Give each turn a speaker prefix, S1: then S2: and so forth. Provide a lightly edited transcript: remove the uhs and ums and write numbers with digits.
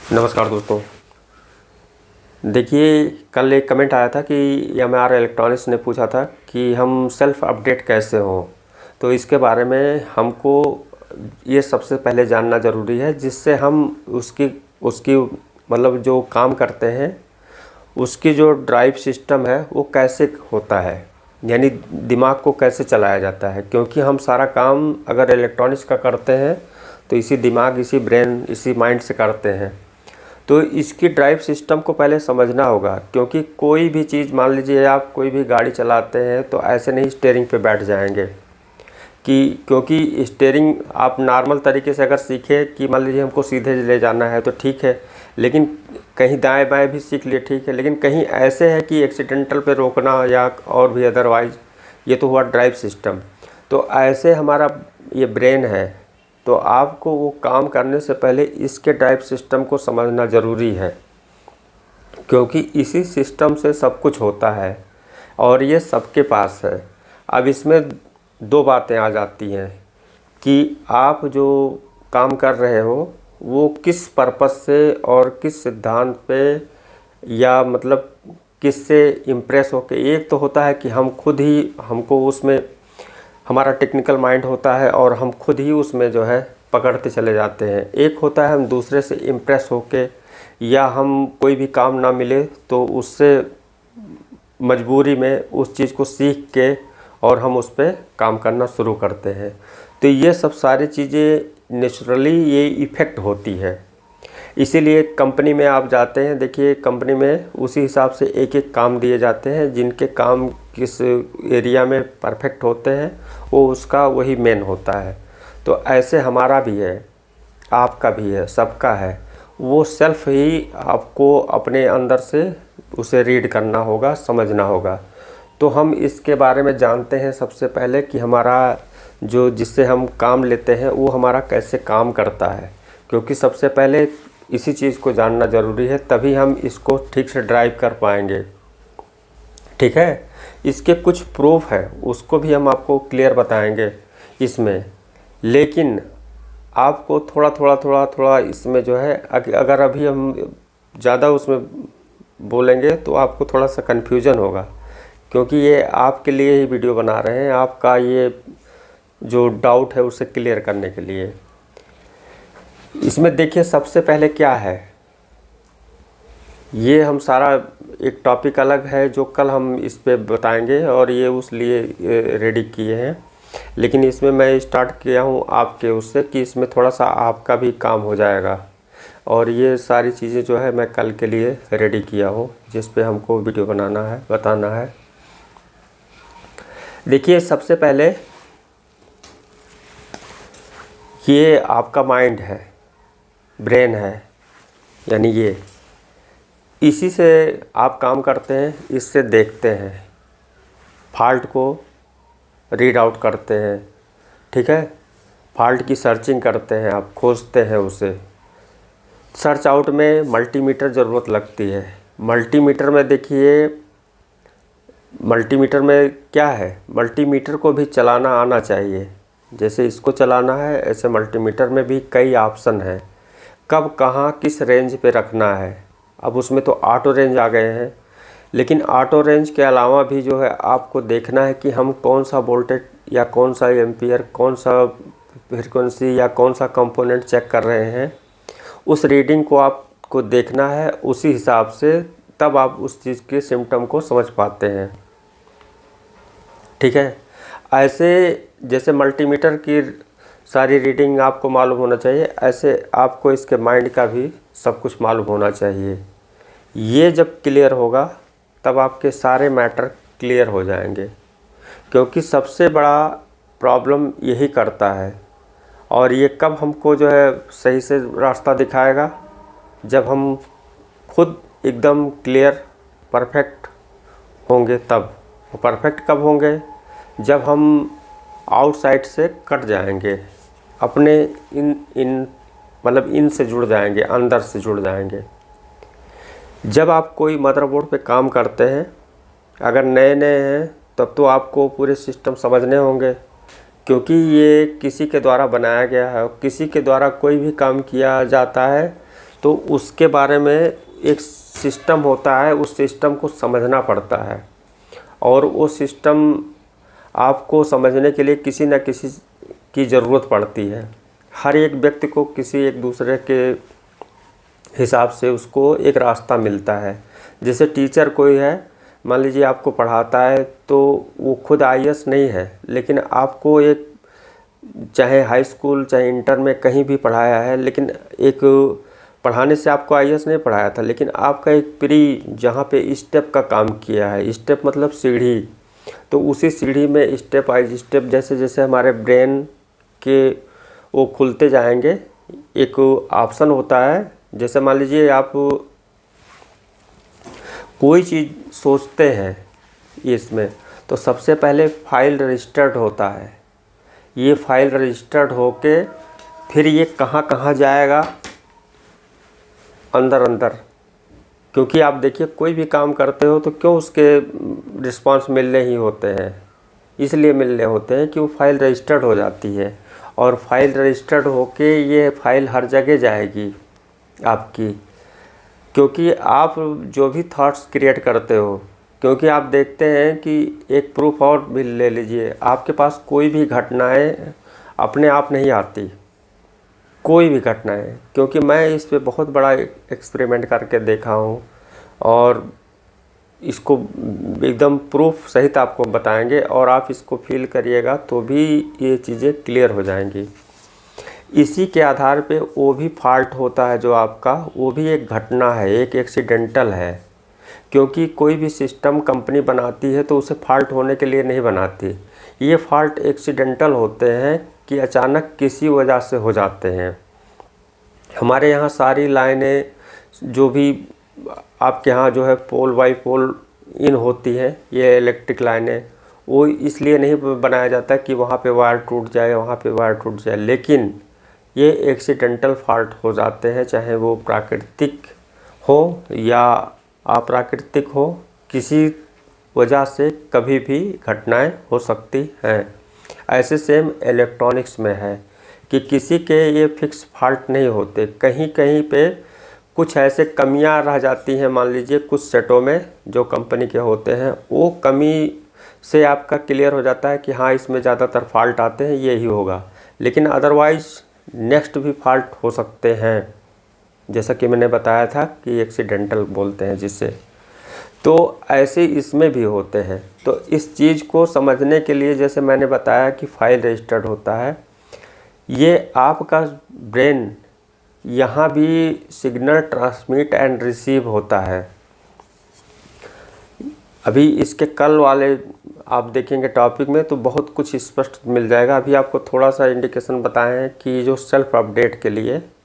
S1: नमस्कार दोस्तों। देखिए, कल एक कमेंट आया था कि एम.आर इलेक्ट्रॉनिक्स ने पूछा था कि हम सेल्फ़ अपडेट कैसे हों। तो इसके बारे में हमको ये सबसे पहले जानना ज़रूरी है, जिससे हम उसकी उसकी मतलब जो काम करते हैं उसकी जो ड्राइव सिस्टम है वो कैसे होता है, यानी दिमाग को कैसे चलाया जाता है। क्योंकि हम सारा काम अगर इलेक्ट्रॉनिक्स का करते हैं तो इसी दिमाग, इसी ब्रेन, इसी माइंड से करते हैं। तो इसकी ड्राइव सिस्टम को पहले समझना होगा, क्योंकि कोई भी चीज़, मान लीजिए आप कोई भी गाड़ी चलाते हैं तो ऐसे नहीं स्टीयरिंग पे बैठ जाएंगे क्योंकि स्टीयरिंग आप नॉर्मल तरीके से अगर सीखे कि मान लीजिए हमको सीधे ले जाना है तो ठीक है, लेकिन कहीं दाएं बाएं भी सीख लिए ठीक है, लेकिन कहीं ऐसे है कि एक्सीडेंटल पे रोकना या और भी अदरवाइज, ये तो हुआ ड्राइव सिस्टम। तो ऐसे हमारा ये ब्रेन है, तो आपको वो काम करने से पहले इसके ड्राइव सिस्टम को समझना ज़रूरी है, क्योंकि इसी सिस्टम से सब कुछ होता है और ये सबके पास है। अब इसमें दो बातें आ जाती हैं कि आप जो काम कर रहे हो वो किस पर्पस से और किस सिद्धांत पे, या मतलब किससे इम्प्रेस होके। एक तो होता है कि हम खुद ही, हमको उसमें हमारा टेक्निकल माइंड होता है और हम खुद ही उसमें जो है पकड़ते चले जाते हैं। एक होता है हम दूसरे से इम्प्रेस होके, या हम कोई भी काम ना मिले तो उससे मजबूरी में उस चीज़ को सीख के और हम उस पर काम करना शुरू करते हैं। तो ये सब सारी चीज़ें नेचुरली ये इफ़ेक्ट होती है। इसीलिए कंपनी में आप जाते हैं, देखिए कंपनी में उसी हिसाब से एक एक काम दिए जाते हैं, जिनके काम किस एरिया में परफेक्ट होते हैं वो उसका वही मेन होता है। तो ऐसे हमारा भी है, आपका भी है, सबका है। वो सेल्फ ही आपको अपने अंदर से उसे रीड करना होगा, समझना होगा। तो हम इसके बारे में जानते हैं सबसे पहले कि हमारा जो, जिससे हम काम लेते हैं वो हमारा कैसे काम करता है। क्योंकि सबसे पहले इसी चीज़ को जानना ज़रूरी है, तभी हम इसको ठीक से ड्राइव कर पाएंगे। ठीक है, इसके कुछ प्रूफ है, उसको भी हम आपको क्लियर बताएंगे इसमें। लेकिन आपको थोड़ा इसमें जो है, अगर अभी हम ज़्यादा उसमें बोलेंगे तो आपको थोड़ा सा कन्फ्यूजन होगा, क्योंकि ये आपके लिए ही वीडियो बना रहे हैं, आपका ये जो डाउट है उसे क्लियर करने के लिए। इसमें देखिए सबसे पहले क्या है, ये हम सारा एक टॉपिक अलग है जो कल हम इस पे बताएंगे और ये उस लिए रेडी किए हैं। लेकिन इसमें मैं स्टार्ट किया हूँ आपके उससे कि इसमें थोड़ा सा आपका भी काम हो जाएगा। और ये सारी चीज़ें जो है मैं कल के लिए रेडी किया हूँ, जिस पे हमको वीडियो बनाना है, बताना है। देखिए सबसे पहले ये आपका माइंड है, ब्रेन है, यानी ये, इसी से आप काम करते हैं, इससे देखते हैं, फॉल्ट को रीड आउट करते हैं। ठीक है, फॉल्ट की सर्चिंग करते हैं, आप खोजते हैं उसे। सर्च आउट में मल्टीमीटर ज़रूरत लगती है। मल्टीमीटर में देखिए, मल्टीमीटर में क्या है, मल्टीमीटर को भी चलाना आना चाहिए। जैसे इसको चलाना है, ऐसे मल्टीमीटर में भी कई ऑप्शन हैं, कब कहाँ किस रेंज पे रखना है। अब उसमें तो ऑटो रेंज आ गए हैं, लेकिन ऑटो रेंज के अलावा भी जो है आपको देखना है कि हम कौन सा वोल्टेज या कौन सा एम्पियर, कौन सा फ्रीक्वेंसी या कौन सा कंपोनेंट चेक कर रहे हैं। उस रीडिंग को आपको देखना है, उसी हिसाब से तब आप उस चीज़ के सिम्टम को समझ पाते हैं। ठीक है, ऐसे जैसे मल्टीमीटर की सारी रीडिंग आपको मालूम होना चाहिए, ऐसे आपको इसके माइंड का भी सब कुछ मालूम होना चाहिए। ये जब क्लियर होगा तब आपके सारे मैटर क्लियर हो जाएंगे, क्योंकि सबसे बड़ा प्रॉब्लम यही करता है। और ये कब हमको जो है सही से रास्ता दिखाएगा, जब हम खुद एकदम क्लियर परफेक्ट होंगे। तब परफेक्ट कब होंगे, जब हम आउटसाइड से कट जाएंगे, अपने इन मतलब इन से जुड़ जाएंगे, अंदर से जुड़ जाएंगे। जब आप कोई मदरबोर्ड पे काम करते हैं, अगर नए नए हैं तब तो आपको पूरे सिस्टम समझने होंगे, क्योंकि ये किसी के द्वारा बनाया गया है। किसी के द्वारा कोई भी काम किया जाता है तो उसके बारे में एक सिस्टम होता है, उस सिस्टम को समझना पड़ता है और वो सिस्टम आपको समझने के लिए किसी न किसी की ज़रूरत पड़ती है। हर एक व्यक्ति को किसी एक दूसरे के हिसाब से उसको एक रास्ता मिलता है। जैसे टीचर कोई है, मान लीजिए आपको पढ़ाता है, तो वो खुद आईएएस नहीं है, लेकिन आपको एक चाहे हाई स्कूल चाहे इंटर में कहीं भी पढ़ाया है, लेकिन एक पढ़ाने से आपको आईएएस नहीं पढ़ाया था, लेकिन आपका एक प्री जहाँ पे स्टेप का काम किया है, स्टेप मतलब सीढ़ी, तो उसी सीढ़ी में स्टेप बाय स्टेप जैसे जैसे हमारे ब्रेन के वो खुलते जाएंगे, एक ऑप्शन होता है। जैसे मान लीजिए आप कोई चीज़ सोचते हैं इसमें, तो सबसे पहले फाइल रजिस्टर्ड होता है। ये फाइल रजिस्टर्ड होके फिर ये कहाँ कहाँ जाएगा, अंदर अंदर। क्योंकि आप देखिए कोई भी काम करते हो तो क्यों उसके रिस्पांस मिलने ही होते हैं, इसलिए मिलने होते हैं कि वो फाइल रजिस्टर्ड हो जाती है। और फाइल रजिस्टर्ड होके ये फाइल हर जगह जाएगी आपकी, क्योंकि आप जो भी थॉट्स क्रिएट करते हो, क्योंकि आप देखते हैं कि एक प्रूफ और भी ले लीजिए, आपके पास कोई भी घटनाएं अपने आप नहीं आती, कोई भी घटनाएं, क्योंकि मैं इस पे बहुत बड़ा एक्सपेरिमेंट करके देखा हूँ और इसको एकदम प्रूफ सहित आपको बताएंगे और आप इसको फील करिएगा तो भी ये चीज़ें क्लियर हो जाएंगी। इसी के आधार पे वो भी फॉल्ट होता है जो आपका, वो भी एक घटना है, एक एक्सीडेंटल है। क्योंकि कोई भी सिस्टम कंपनी बनाती है तो उसे फॉल्ट होने के लिए नहीं बनाती, ये फॉल्ट एक्सीडेंटल होते हैं कि अचानक किसी वजह से हो जाते हैं। हमारे यहाँ सारी लाइनें जो भी आपके यहाँ जो है पोल बाई पोल इन होती हैं, ये इलेक्ट्रिक लाइनें, वो इसलिए नहीं बनाया जाता कि वहाँ पे वायर टूट जाए, वहाँ पे वायर टूट जाए, लेकिन ये एक्सीडेंटल फॉल्ट हो जाते हैं, चाहे वो प्राकृतिक हो या अप्राकृतिक हो, किसी वजह से कभी भी घटनाएं हो सकती हैं। ऐसे सेम इलेक्ट्रॉनिक्स में है कि किसी के ये फिक्स फॉल्ट नहीं होते, कहीं कहीं पे कुछ ऐसे कमियां रह जाती हैं। मान लीजिए कुछ सेटों में जो कंपनी के होते हैं, वो कमी से आपका क्लियर हो जाता है कि हाँ इसमें ज़्यादातर फॉल्ट आते हैं, यही होगा, लेकिन अदरवाइज़ नेक्स्ट भी फॉल्ट हो सकते हैं, जैसा कि मैंने बताया था कि एक्सीडेंटल बोलते हैं जिससे। तो ऐसे इसमें भी होते हैं। तो इस चीज़ को समझने के लिए जैसे मैंने बताया कि फाइल रजिस्टर्ड होता है, ये आपका ब्रेन यहाँ भी सिग्नल ट्रांसमिट एंड रिसीव होता है। अभी इसके कल वाले आप देखेंगे टॉपिक में तो बहुत कुछ स्पष्ट मिल जाएगा। अभी आपको थोड़ा सा इंडिकेशन बताएं कि जो सेल्फ अपडेट के लिए